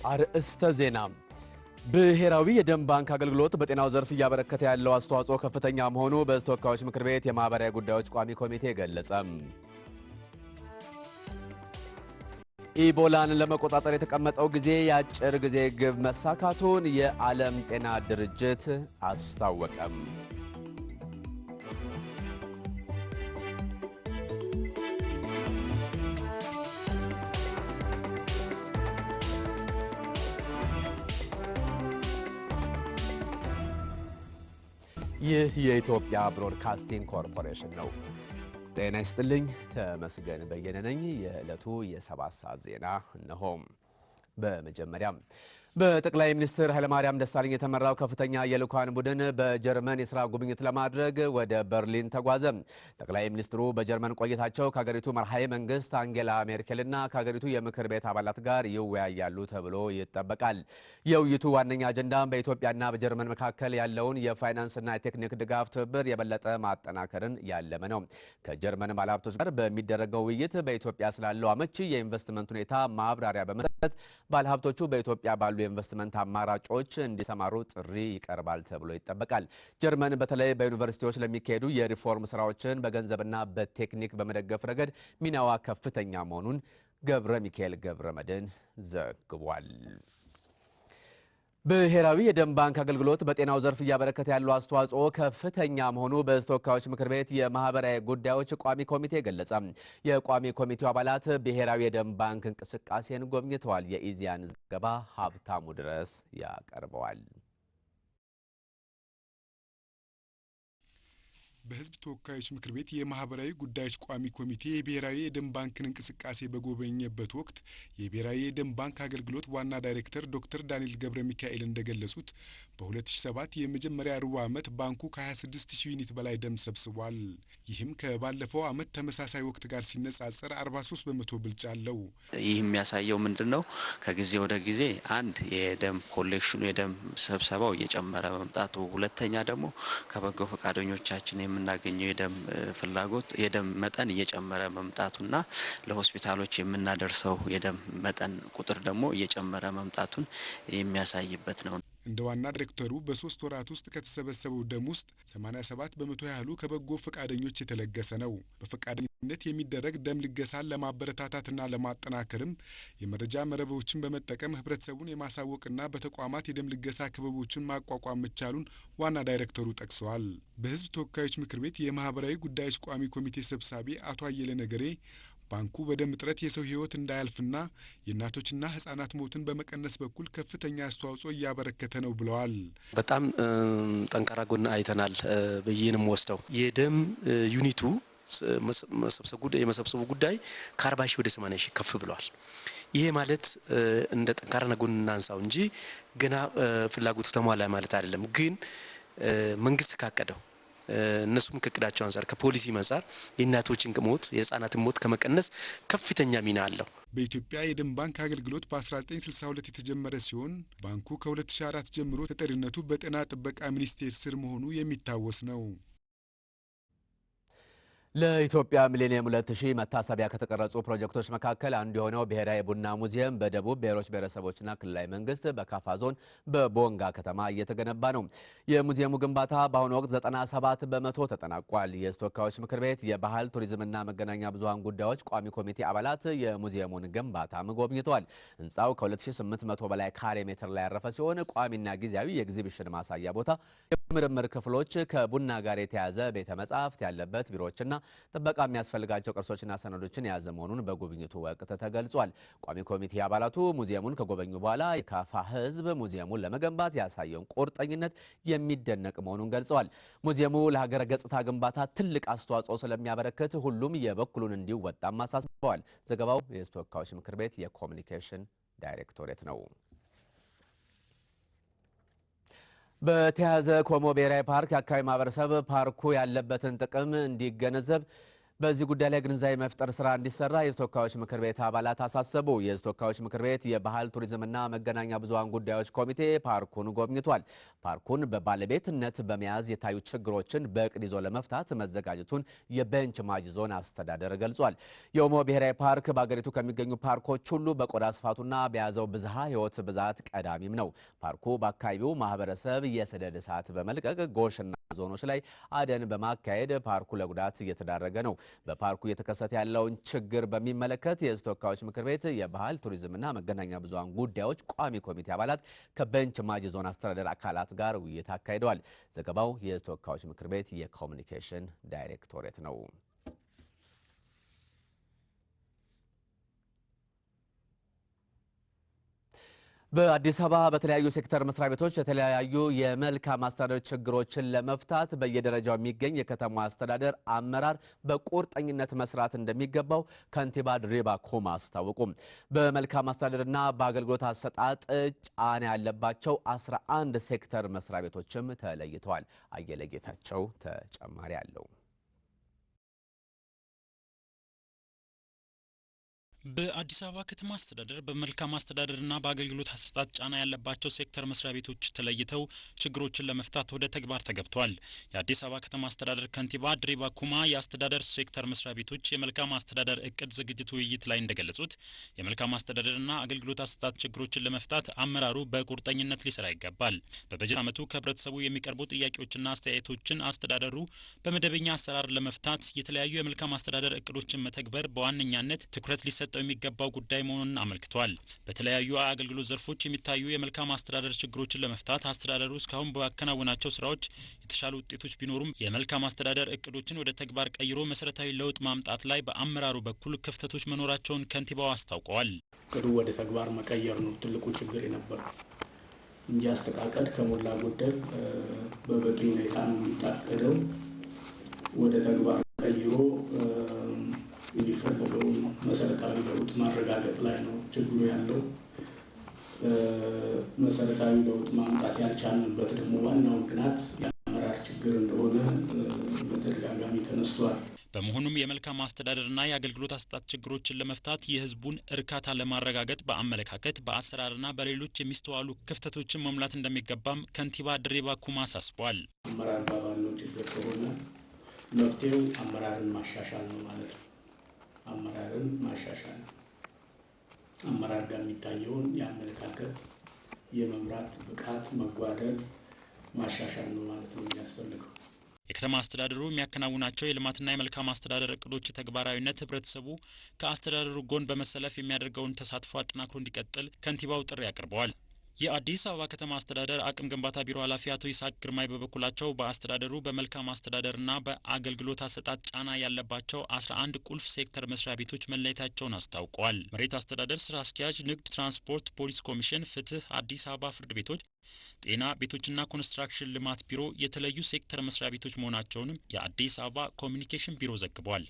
አርእስተ ዜና ብሔራዊ የደም ባንክ አገልግሎት በጤናው ዘርፍ እያበረከተ ያለው አስተዋጽኦ ከፍተኛ መሆኑ በተወካዮች ምክር ቤት የማህበራዊ ጉዳዮች ቋሚ ኮሚቴ ገለጸ። ኢቦላን ለመቆጣጠር የተቀመጠው ጊዜ የአጭር ጊዜ ግብ መሳካቱን የዓለም ጤና ድርጅት አስታወቀም። ይህ የኢትዮጵያ ብሮድካስቲንግ ኮርፖሬሽን ነው። ጤና ይስጥልኝ። ተመስገን በየነ ነኝ። የዕለቱ የ7 ሰዓት ዜና እነሆ። በመጀመሪያም በጠቅላይ ሚኒስትር ኃይለማርያም ደሳለኝ የተመራው ከፍተኛ የልኡካን ቡድን በጀርመን የሥራ ጉብኝት ለማድረግ ወደ በርሊን ተጓዘ። ጠቅላይ ሚኒስትሩ በጀርመን ቆይታቸው ከሀገሪቱ መርሃዊ መንግስት አንጌላ ሜርኬልና ከሀገሪቱ የምክር ቤት አባላት ጋር ይወያያሉ ተብሎ ይጠበቃል። የውይይቱ ዋነኛ አጀንዳ በኢትዮጵያና በጀርመን መካከል ያለውን የፋይናንስና የቴክኒክ ድጋፍ ትብብር የበለጠ ማጠናከርን ያለመ ነው። ከጀርመን ባለሀብቶች ጋር በሚደረገው ውይይት በኢትዮጵያ ስላለው አመቺ የኢንቨስትመንት ሁኔታ ማብራሪያ በመስጠት ባለሀብቶቹ በኢትዮጵያ ባሉ የኢንቨስትመንት አማራጮች እንዲሰማሩ ጥሪ ይቀርባል ተብሎ ይጠበቃል። ጀርመን በተለይ በዩኒቨርሲቲዎች ለሚካሄዱ የሪፎርም ስራዎችን በገንዘብና በቴክኒክ በመደገፍ ረገድ ሚናዋ ከፍተኛ መሆኑን ገብረ ሚካኤል ገብረ መድህን ዘግቧል። ብሔራዊ የደም ባንክ አገልግሎት በጤናው ዘርፍ እያበረከተ ያለው አስተዋጽኦ ከፍተኛ መሆኑ በተወካዮች ምክር ቤት የማህበራዊ ጉዳዮች ቋሚ ኮሚቴ ገለጸ። የቋሚ ኮሚቴው አባላት ብሔራዊ የደም ባንክ እንቅስቃሴን ጎብኝተዋል። የኢዚያን ዘገባ ሀብታሙ ድረስ ያቀርበዋል። በህዝብ ተወካዮች ምክር ቤት የማህበራዊ ጉዳዮች ቋሚ ኮሚቴ የብሔራዊ የደም ባንክን እንቅስቃሴ በጎበኘበት ወቅት የብሔራዊ የደም ባንክ አገልግሎት ዋና ዳይሬክተር ዶክተር ዳንኤል ገብረ ሚካኤል እንደገለጹት በ2007 የመጀመሪያ ሩብ ዓመት ባንኩ ከ26000 ዩኒት በላይ ደም ሰብስቧል። ይህም ከባለፈው ዓመት ተመሳሳይ ወቅት ጋር ሲነጻጸር 43 በመቶ ብልጫ አለው። ይህ የሚያሳየው ምንድነው? ከጊዜ ወደ ጊዜ አንድ የደም ኮሌክሽኑ የደም ስብሰባው እየጨመረ መምጣቱ፣ ሁለተኛ ደግሞ ከበጎ ፈቃደኞቻችን የምናገኘው የደም ፍላጎት የደም መጠን እየጨመረ መምጣቱና ለሆስፒታሎች የምናደርሰው የደም መጠን ቁጥር ደግሞ እየጨመረ መምጣቱን የሚያሳይበት ነው። እንደ ዋና ዳይሬክተሩ በ3 ወራት ውስጥ ከተሰበሰበው ደም ውስጥ 87 በመቶ ያህሉ ከበጎ ፈቃደኞች የተለገሰ ነው። በፈቃደኝነት የሚደረግ ደም ልገሳን ለማበረታታትና ለማጠናከርም የመረጃ መረቦችን በመጠቀም ህብረተሰቡን የማሳወቅና በተቋማት የደም ልገሳ ክበቦችን ማቋቋም መቻሉን ዋና ዳይሬክተሩ ጠቅሰዋል። በህዝብ ተወካዮች ምክር ቤት የማህበራዊ ጉዳዮች ቋሚ ኮሚቴ ሰብሳቢ አቶ አየለ ነገሬ ባንኩ በደም እጥረት የሰው ህይወት እንዳያልፍና የእናቶችና ህጻናት ሞትን በመቀነስ በኩል ከፍተኛ አስተዋጽኦ እያበረከተ ነው ብለዋል። በጣም ጠንካራ ጎን አይተናል። በየንም ወስተው የደም ዩኒቱ የመሰብሰቡ ጉዳይ ከ40 ሺህ ወደ 80 ሺህ ከፍ ብለዋል። ይሄ ማለት እንደ ጠንካራ ጎን እናንሳው እንጂ ገና ፍላጎቱ ተሟላ ማለት አይደለም። ግን መንግስት ካቀደው እነሱም ከቅዳቸው አንፃር ከፖሊሲ አንፃር የእናቶችን ሞት የህፃናትን ሞት ከመቀነስ ከፍተኛ ሚና አለው። በኢትዮጵያ የደም ባንክ አገልግሎት በ1962 የተጀመረ ሲሆን ባንኩ ከ2004 ጀምሮ ተጠሪነቱ በጤና ጥበቃ ሚኒስቴር ስር መሆኑ የሚታወስ ነው። ለኢትዮጵያ ሚሌኒየም 2000 መታሰቢያ ከተቀረጹ ፕሮጀክቶች መካከል አንዱ የሆነው ብሔራዊ ቡና ሙዚየም በደቡብ ብሔሮች ብሔረሰቦችና ክልላዊ መንግስት በካፋ ዞን በቦንጋ ከተማ እየተገነባ ነው። የሙዚየሙ ግንባታ በአሁኑ ወቅት 97 በመቶ ተጠናቋል። የተወካዮች ምክር ቤት የባህል ቱሪዝምና መገናኛ ብዙሃን ጉዳዮች ቋሚ ኮሚቴ አባላት የሙዚየሙን ግንባታ ጎብኝተዋል። ህንፃው ከ2800 በላይ ካሬ ሜትር ላይ ያረፈ ሲሆን ቋሚና ጊዜያዊ የኤግዚቢሽን ማሳያ ቦታ፣ የምርምር ክፍሎች፣ ከቡና ጋር የተያዘ ቤተ መጻሕፍት ያለበት ቢሮዎችና ጥበቃ የሚያስፈልጋቸው ቅርሶችና ሰነዶችን የያዘ መሆኑን በጉብኝቱ ወቅት ተገልጿል። ቋሚ ኮሚቴ አባላቱ ሙዚየሙን ከጎበኙ በኋላ የካፋ ህዝብ ሙዚየሙን ለመገንባት ያሳየውን ቁርጠኝነት የሚደነቅ መሆኑን ገልጸዋል። ሙዚየሙ ለሀገረ ገጽታ ግንባታ ትልቅ አስተዋጽኦ ስለሚያበረክት ሁሉም የበኩሉን እንዲወጣም አሳስበዋል። ዘገባው የተወካዮች ምክር ቤት የኮሚኒኬሽን ዳይሬክቶሬት ነው። በተያዘ ኮሞ ብሔራዊ ፓርክ የአካባቢ ማህበረሰብ ፓርኩ ያለበትን ጥቅም እንዲገነዘብ በዚህ ጉዳይ ላይ ግንዛቤ መፍጠር ስራ እንዲሰራ የተወካዮች ምክር ቤት አባላት አሳሰቡ። የተወካዮች ምክር ቤት የባህል ቱሪዝምና መገናኛ ብዙሃን ጉዳዮች ኮሚቴ ፓርኩን ጎብኝቷል። ፓርኩን በባለቤትነት በመያዝ የታዩ ችግሮችን በእቅድ ይዞ ለመፍታት መዘጋጀቱን የቤንች ማጂ ዞን አስተዳደር ገልጿል። የኦሞ ብሔራዊ ፓርክ በአገሪቱ ከሚገኙ ፓርኮች ሁሉ በቆዳ ስፋቱና በያዘው ብዝሃ ሕይወት ብዛት ቀዳሚም ነው። ፓርኩ በአካባቢው ማህበረሰብ የሰደድ እሳት በመልቀቅ ጎሽና ዞኖች ላይ አደን በማካሄድ ፓርኩ ለጉዳት እየተዳረገ ነው። በፓርኩ እየተከሰተ ያለውን ችግር በሚመለከት የተወካዮች ምክር ቤት የባህል ቱሪዝምና መገናኛ ብዙሃን ጉዳዮች ቋሚ ኮሚቴ አባላት ከቤንች ማጂ ዞን አስተዳደር አካላት ጋር ውይይት አካሂደዋል። ዘገባው የተወካዮች ምክር ቤት የኮሚኒኬሽን ዳይሬክቶሬት ነው። በአዲስ አበባ በተለያዩ ሴክተር መስሪያ ቤቶች የተለያዩ የመልካም አስተዳደር ችግሮችን ለመፍታት በየደረጃው የሚገኝ የከተማ አስተዳደር አመራር በቁርጠኝነት መስራት እንደሚገባው ከንቲባ ድሪባ ኩማ አስታወቁ። በመልካም አስተዳደርና በአገልግሎት አሰጣጥ ጫና ያለባቸው 11 ሴክተር መስሪያ ቤቶችም ተለይተዋል። አየለ ጌታቸው ተጨማሪ አለው። በአዲስ አበባ ከተማ አስተዳደር በመልካም አስተዳደርና በአገልግሎት አሰጣጥ ጫና ያለባቸው ሴክተር መስሪያ ቤቶች ተለይተው ችግሮችን ለመፍታት ወደ ተግባር ተገብቷል። የአዲስ አበባ ከተማ አስተዳደር ከንቲባ ድሪባ ኩማ የአስተዳደር ሴክተር መስሪያ ቤቶች የመልካም አስተዳደር እቅድ ዝግጅት ውይይት ላይ እንደገለጹት የመልካም አስተዳደርና አገልግሎት አሰጣጥ ችግሮችን ለመፍታት አመራሩ በቁርጠኝነት ሊሰራ ይገባል። በበጀት ዓመቱ ከህብረተሰቡ የሚቀርቡ ጥያቄዎችና አስተያየቶችን አስተዳደሩ በመደበኛ አሰራር ለመፍታት የተለያዩ የመልካም አስተዳደር እቅዶችን መተግበር በዋነኛነት ትኩረት ሊሰጥ የሚገባው ጉዳይ መሆኑን አመልክቷል። በተለያዩ አገልግሎት ዘርፎች የሚታዩ የመልካም አስተዳደር ችግሮችን ለመፍታት አስተዳደሩ እስካሁን ባከናወናቸው ስራዎች የተሻሉ ውጤቶች ቢኖሩም የመልካም አስተዳደር እቅዶችን ወደ ተግባር ቀይሮ መሰረታዊ ለውጥ ማምጣት ላይ በአመራሩ በኩል ክፍተቶች መኖራቸውን ከንቲባው አስታውቀዋል። እቅዱ ወደ ተግባር መቀየር ነው ትልቁ ችግር የነበረው እንጂ አስተቃቀድ ከሞላ ጎደል በበቂ ሁኔታ ነው የሚታቀደው። ወደ ተግባር ቀይሮ የሚፈልገው መሰረታዊ ለውጥ ማረጋገጥ ላይ ነው ችግሩ ያለው። መሰረታዊ ለውጥ ማምጣት ያልቻልንበት ደግሞ ዋናው ምክንያት የአመራር ችግር እንደሆነ በተደጋጋሚ ተነስቷል። በመሆኑም የመልካም አስተዳደርና የአገልግሎት አሰጣጥ ችግሮችን ለመፍታት የህዝቡን እርካታ ለማረጋገጥ በአመለካከት በአሰራርና በሌሎች የሚስተዋሉ ክፍተቶችን መሙላት እንደሚገባም ከንቲባ ድሪባ ኩማ አሳስበዋል። አመራር ጋር ባለው ችግር ከሆነ መፍትሄው አመራርን ማሻሻል ነው ማለት ነው። አመራርን ማሻሻል አመራር ጋር የሚታየውን የአመለካከት የመምራት ብቃት መጓደል ማሻሻል ነው ማለት ነው የሚያስፈልገው። የከተማ አስተዳደሩ የሚያከናውናቸው የልማትና የመልካም አስተዳደር እቅዶች ተግባራዊነት ህብረተሰቡ ከአስተዳደሩ ጎን በመሰለፍ የሚያደርገውን ተሳትፎ አጠናክሮ እንዲቀጥል ከንቲባው ጥሪ አቅርበዋል። የአዲስ አበባ ከተማ አስተዳደር አቅም ግንባታ ቢሮ ኃላፊ አቶ ይስሐቅ ግርማይ በበኩላቸው በአስተዳደሩ በመልካም አስተዳደርና በአገልግሎት አሰጣጥ ጫና ያለባቸው 11 ቁልፍ ሴክተር መስሪያ ቤቶች መለየታቸውን አስታውቀዋል። መሬት አስተዳደር ስራ አስኪያጅ፣ ንግድ፣ ትራንስፖርት፣ ፖሊስ ኮሚሽን፣ ፍትህ፣ አዲስ አበባ ፍርድ ቤቶች፣ ጤና፣ ቤቶችና ኮንስትራክሽን ልማት ቢሮ የተለዩ ሴክተር መስሪያ ቤቶች መሆናቸውንም የአዲስ አበባ ኮሚኒኬሽን ቢሮ ዘግቧል።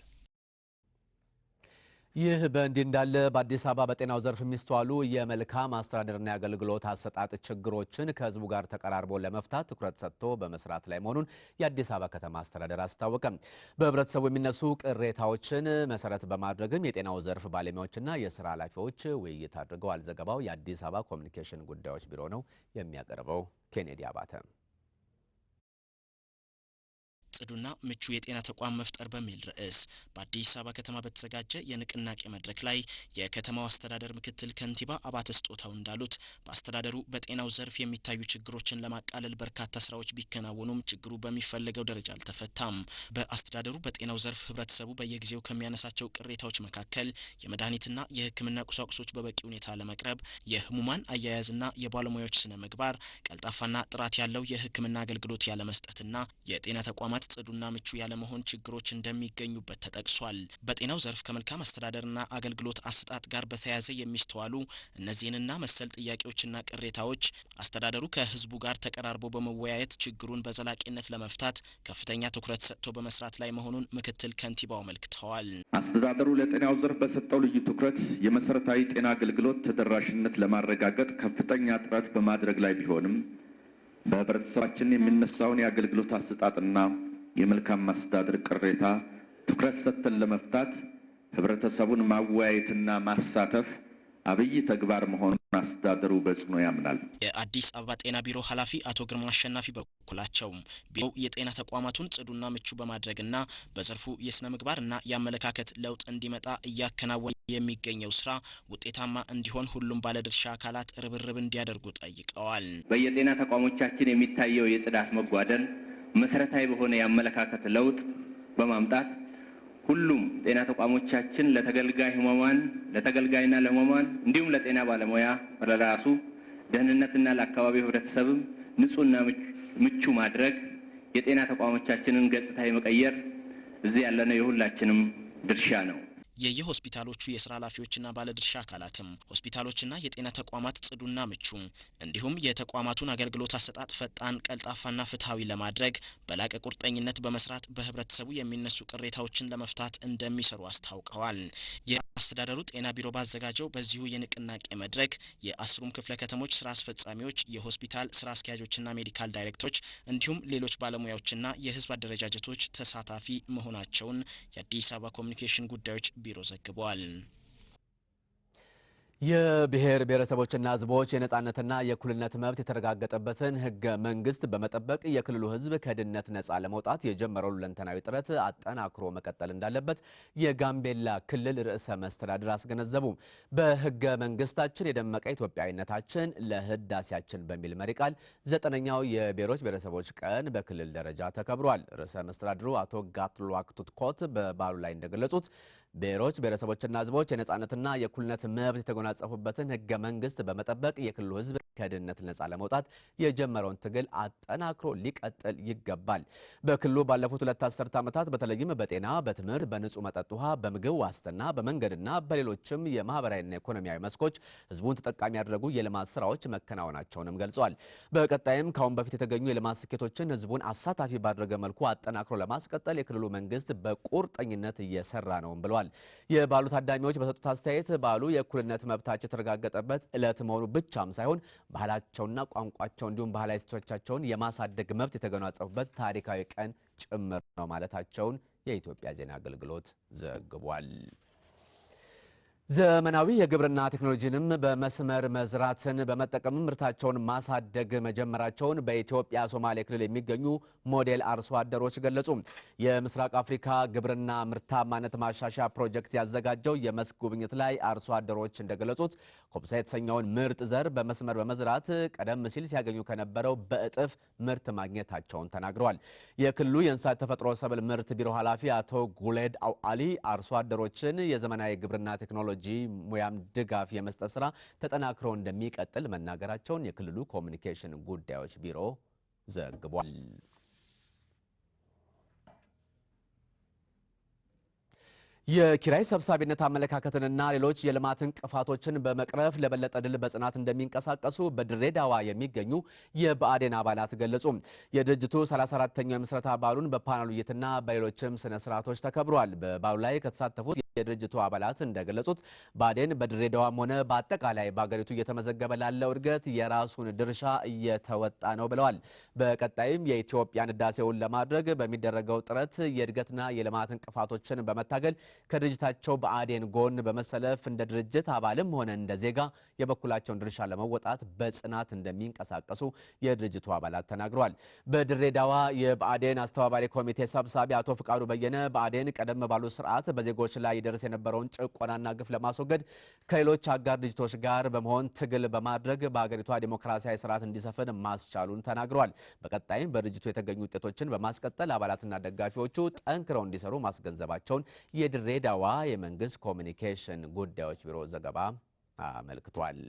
ይህ በእንዲህ እንዳለ በአዲስ አበባ በጤናው ዘርፍ የሚስተዋሉ የመልካም አስተዳደርና የአገልግሎት አሰጣጥ ችግሮችን ከህዝቡ ጋር ተቀራርቦ ለመፍታት ትኩረት ሰጥቶ በመስራት ላይ መሆኑን የአዲስ አበባ ከተማ አስተዳደር አስታወቀ። በህብረተሰቡ የሚነሱ ቅሬታዎችን መሰረት በማድረግም የጤናው ዘርፍ ባለሙያዎችና የስራ ኃላፊዎች ውይይት አድርገዋል። ዘገባው የአዲስ አበባ ኮሚኒኬሽን ጉዳዮች ቢሮ ነው የሚያቀርበው። ኬኔዲ አባተ። ጽዱና ምቹ የጤና ተቋም መፍጠር በሚል ርዕስ በአዲስ አበባ ከተማ በተዘጋጀ የንቅናቄ መድረክ ላይ የከተማው አስተዳደር ምክትል ከንቲባ አባተ ስጦታው እንዳሉት በአስተዳደሩ በጤናው ዘርፍ የሚታዩ ችግሮችን ለማቃለል በርካታ ስራዎች ቢከናወኑም ችግሩ በሚፈልገው ደረጃ አልተፈታም። በአስተዳደሩ በጤናው ዘርፍ ህብረተሰቡ በየጊዜው ከሚያነሳቸው ቅሬታዎች መካከል የመድኃኒትና የሕክምና ቁሳቁሶች በበቂ ሁኔታ ለመቅረብ፣ የህሙማን አያያዝና የባለሙያዎች ስነ ምግባር፣ ቀልጣፋና ጥራት ያለው የሕክምና አገልግሎት ያለመስጠትና የጤና ተቋማት ጽዱና ምቹ ያለመሆን ችግሮች እንደሚገኙበት ተጠቅሷል። በጤናው ዘርፍ ከመልካም አስተዳደርና አገልግሎት አሰጣጥ ጋር በተያያዘ የሚስተዋሉ እነዚህንና መሰል ጥያቄዎችና ቅሬታዎች አስተዳደሩ ከህዝቡ ጋር ተቀራርቦ በመወያየት ችግሩን በዘላቂነት ለመፍታት ከፍተኛ ትኩረት ሰጥቶ በመስራት ላይ መሆኑን ምክትል ከንቲባው አመልክተዋል። አስተዳደሩ ለጤናው ዘርፍ በሰጠው ልዩ ትኩረት የመሰረታዊ ጤና አገልግሎት ተደራሽነት ለማረጋገጥ ከፍተኛ ጥረት በማድረግ ላይ ቢሆንም በህብረተሰባችን የሚነሳውን የአገልግሎት አሰጣጥና የመልካም ማስተዳደር ቅሬታ ትኩረት ሰጥተን ለመፍታት ህብረተሰቡን ማወያየትና ማሳተፍ አብይ ተግባር መሆኑን አስተዳደሩ በጽኑ ያምናል። የአዲስ አበባ ጤና ቢሮ ኃላፊ አቶ ግርማ አሸናፊ በኩላቸው ቢሮው የጤና ተቋማቱን ጽዱና ምቹ በማድረግና በዘርፉ የስነ ምግባርና የአመለካከት ለውጥ እንዲመጣ እያከናወነ የሚገኘው ስራ ውጤታማ እንዲሆን ሁሉም ባለድርሻ አካላት ርብርብ እንዲያደርጉ ጠይቀዋል። በየጤና ተቋሞቻችን የሚታየው የጽዳት መጓደል መሰረታዊ በሆነ የአመለካከት ለውጥ በማምጣት ሁሉም ጤና ተቋሞቻችን ለተገልጋይና ለህሙማን እንዲሁም ለጤና ባለሙያ ለራሱ ደህንነትና ለአካባቢው ህብረተሰብም ንጹህና ምቹ ማድረግ የጤና ተቋሞቻችንን ገጽታ የመቀየር እዚህ ያለነው የሁላችንም ድርሻ ነው። የየሆስፒታሎቹ የስራ ኃላፊዎችና ባለድርሻ አካላትም ሆስፒታሎችና የጤና ተቋማት ጽዱና ምቹ እንዲሁም የተቋማቱን አገልግሎት አሰጣጥ ፈጣን፣ ቀልጣፋና ፍትሃዊ ለማድረግ በላቀ ቁርጠኝነት በመስራት በህብረተሰቡ የሚነሱ ቅሬታዎችን ለመፍታት እንደሚሰሩ አስታውቀዋል። የአስተዳደሩ ጤና ቢሮ ባዘጋጀው በዚሁ የንቅናቄ መድረክ የአስሩም ክፍለ ከተሞች ስራ አስፈጻሚዎች፣ የሆስፒታል ስራ አስኪያጆችና ሜዲካል ዳይሬክተሮች እንዲሁም ሌሎች ባለሙያዎችና የህዝብ አደረጃጀቶች ተሳታፊ መሆናቸውን የአዲስ አበባ ኮሚኒኬሽን ጉዳዮች ቢሮ ዘግቧል። የብሔር ብሔረሰቦችና ህዝቦች የነጻነትና የእኩልነት መብት የተረጋገጠበትን ህገ መንግስት በመጠበቅ የክልሉ ህዝብ ከድህነት ነጻ ለመውጣት የጀመረው ሁለንተናዊ ጥረት አጠናክሮ መቀጠል እንዳለበት የጋምቤላ ክልል ርዕሰ መስተዳድር አስገነዘቡ። በህገ መንግስታችን የደመቀ ኢትዮጵያዊነታችን ለህዳሴያችን በሚል መሪ ቃል 9ኛው የብሔሮች ብሔረሰቦች ቀን በክልል ደረጃ ተከብሯል። ርዕሰ መስተዳድሩ አቶ ጋትሉዋክ ቱትኮት በበዓሉ ላይ እንደገለጹት ብሔሮች ብሔረሰቦችና ህዝቦች የነጻነትና የእኩልነት መብት የተጎናጸፉበትን ህገ መንግስት በመጠበቅ የክልሉ ህዝብ ከድህነት ነጻ ለመውጣት የጀመረውን ትግል አጠናክሮ ሊቀጥል ይገባል። በክልሉ ባለፉት 2 አስርት ዓመታት በተለይም በጤና፣ በትምህርት፣ በንጹህ መጠጥ ውሃ፣ በምግብ ዋስትና፣ በመንገድና በሌሎችም የማህበራዊና ኢኮኖሚያዊ መስኮች ህዝቡን ተጠቃሚ ያደረጉ የልማት ስራዎች መከናወናቸውንም ገልጿል። በቀጣይም ካሁን በፊት የተገኙ የልማት ስኬቶችን ህዝቡን አሳታፊ ባደረገ መልኩ አጠናክሮ ለማስቀጠል የክልሉ መንግስት በቁርጠኝነት እየሰራ ነው ብለዋል። የበዓሉ ታዳሚዎች በሰጡት አስተያየት በዓሉ የእኩልነት መብታቸው የተረጋገጠበት ዕለት መሆኑ ብቻም ሳይሆን ባህላቸውና ቋንቋቸው እንዲሁም ባህላዊ እሴቶቻቸውን የማሳደግ መብት የተጎናጸፉበት ታሪካዊ ቀን ጭምር ነው ማለታቸውን የኢትዮጵያ ዜና አገልግሎት ዘግቧል። ዘመናዊ የግብርና ቴክኖሎጂንም በመስመር መዝራትን በመጠቀም ምርታቸውን ማሳደግ መጀመራቸውን በኢትዮጵያ ሶማሌ ክልል የሚገኙ ሞዴል አርሶ አደሮች ገለጹ። የምስራቅ አፍሪካ ግብርና ምርታማነት ማሻሻያ ፕሮጀክት ያዘጋጀው የመስክ ጉብኝት ላይ አርሶ አደሮች እንደገለጹት ኮብሳ የተሰኘውን ምርጥ ዘር በመስመር በመዝራት ቀደም ሲል ሲያገኙ ከነበረው በእጥፍ ምርት ማግኘታቸውን ተናግረዋል። የክልሉ የእንስሳት ተፈጥሮ ሰብል ምርት ቢሮ ኃላፊ አቶ ጉሌድ አውአሊ አርሶ አደሮችን የዘመናዊ ግብርና ቴክኖሎጂ ሙያም ድጋፍ የመስጠት ስራ ተጠናክሮ እንደሚቀጥል መናገራቸውን የክልሉ ኮሚኒኬሽን ጉዳዮች ቢሮ ዘግቧል። የኪራይ ሰብሳቢነት አመለካከተንና ሌሎች የልማት እንቅፋቶችን በመቅረፍ ለበለጠ ድል በጽናት እንደሚንቀሳቀሱ በድሬዳዋ የሚገኙ የብአዴን አባላት ገለጹ። የድርጅቱ 34ኛው የምስረታ በዓሉን በፓናል ውይይትና በሌሎችም ስነ ስርዓቶች ተከብሯል። በበዓሉ ላይ ከተሳተፉት የድርጅቱ አባላት እንደገለጹት ብአዴን በድሬዳዋም ሆነ በአጠቃላይ በአገሪቱ እየተመዘገበ ላለው እድገት የራሱን ድርሻ እየተወጣ ነው ብለዋል። በቀጣይም የኢትዮጵያን ህዳሴውን ለማድረግ በሚደረገው ጥረት የእድገትና የልማት እንቅፋቶችን በመታገል ከድርጅታቸው ብአዴን ጎን በመሰለፍ እንደ ድርጅት አባልም ሆነ እንደ ዜጋ የበኩላቸውን ድርሻ ለመወጣት በጽናት እንደሚንቀሳቀሱ የድርጅቱ አባላት ተናግረዋል። በድሬዳዋ የብአዴን አስተባባሪ ኮሚቴ ሰብሳቢ አቶ ፍቃዱ በየነ ብአዴን ቀደም ባሉ ስርዓት በዜጎች ላይ ይደርስ የነበረውን ጭቆናና ግፍ ለማስወገድ ከሌሎች አጋር ድርጅቶች ጋር በመሆን ትግል በማድረግ በአገሪቷ ዲሞክራሲያዊ ስርዓት እንዲሰፍን ማስቻሉን ተናግረዋል። በቀጣይም በድርጅቱ የተገኙ ውጤቶችን በማስቀጠል አባላትና ደጋፊዎቹ ጠንክረው እንዲሰሩ ማስገንዘባቸውን የድሬዳዋ የመንግስት ኮሚኒኬሽን ጉዳዮች ቢሮ ዘገባ አመልክቷል።